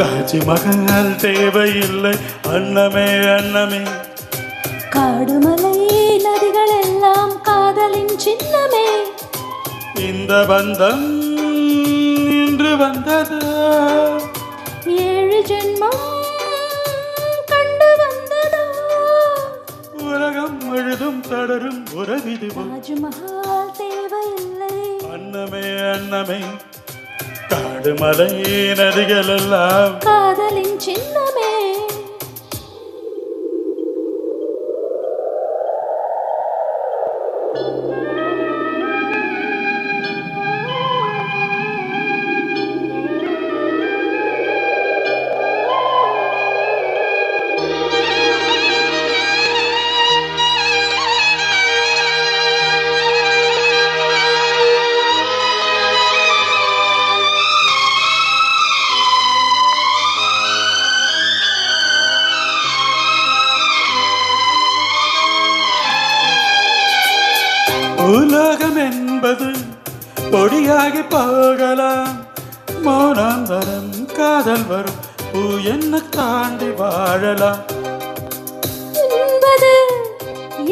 தாஜ்மஹால் தேவையில்லை அன்னமே அன்னமே, காடுமலை நதிகள் எல்லாம் காதலின் சின்னமே. இந்த பந்தம் இன்று வந்தது, 7 ஜென்மம் கண்டு வந்ததோ. உலகம் முழுதும் தொடரும் உறவிது. தாஜ்மஹால் தேவையில்லை அன்னமே அன்னமே, காடுமலை நதிகள் எல்லாம் காதலின் சின்னமே. உலகம் என்பது பொடியாகி போகலாம், மௌனாந்தரம் காதல் வரும் பூ என்ன தாண்டி வாழலாம். என்பது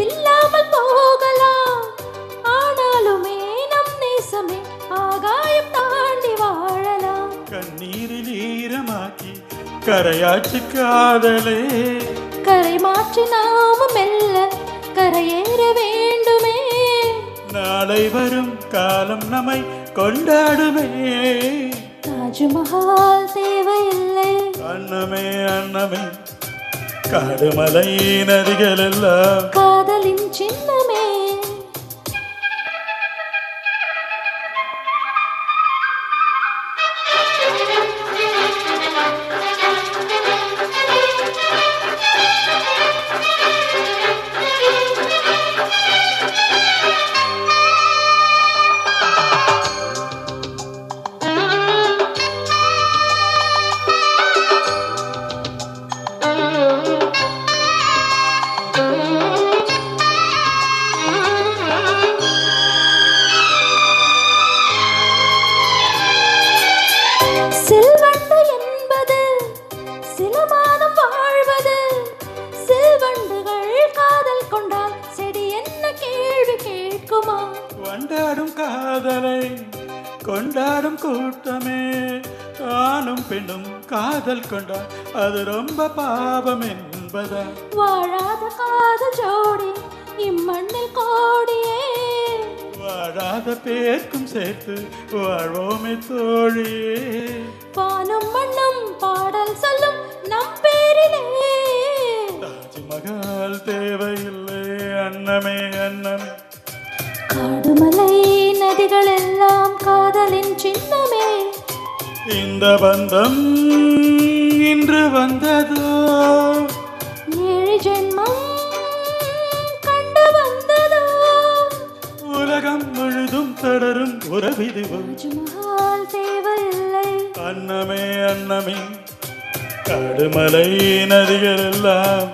இல்லாமல் போகலாம், ஆனாலுமே நம் நேசமே ஆகாயம் தாண்டி வாழலாம். கண்ணீரில் ஈரமாக்கி கரையாச்சு காதலே, கரை மாற்றி நாம மெல்ல கரையேற வேண்டுமே. நாளை வரும் காலம் நம்மை கொண்டாடுமே. தாஜ்மஹால் தேவையில்லை அன்னமே அன்னமே, காடுமலை நதிகள் எல்லாம் காதலின் சின்னமே. செல்வண்டு என்பது சில மாதம் வாழ்வது, செல்வண்டுகள் காதல் கொண்டால் செடி என்ன கேள்வி கேட்குமா? கொண்டாடும் காதலை கொண்டாடும் கூட்டமே, ஆணும் பெண்ணும் காதல் கொண்டால் அது ரொம்ப பாவம் என்பதா? வாழாத காதல் ஜோடி இம்மண்ணில் கோடியே, வாழாத பேர்க்கும் சேர்த்து வாழ்வோமே தோழியே. வானும் மண்ணும் பாடல் சொல்லும் நம் பேரிலே. தாஜ்மஹால் தேவையில்லை அன்னமே அன்னமே, காடுமலை நதிகள் எல்லாம் காதலின் சின்னமே. இந்த பந்தம் இன்று வந்ததோ, 7 ஜென்மம் கண்டு வந்ததோ. உலகம் முழுதும் தொடரும் உறவிது. தாஜ்மஹால் தேவையில்லை அன்னமே அன்னமே, காடுமலை நதிகள் எல்லாம்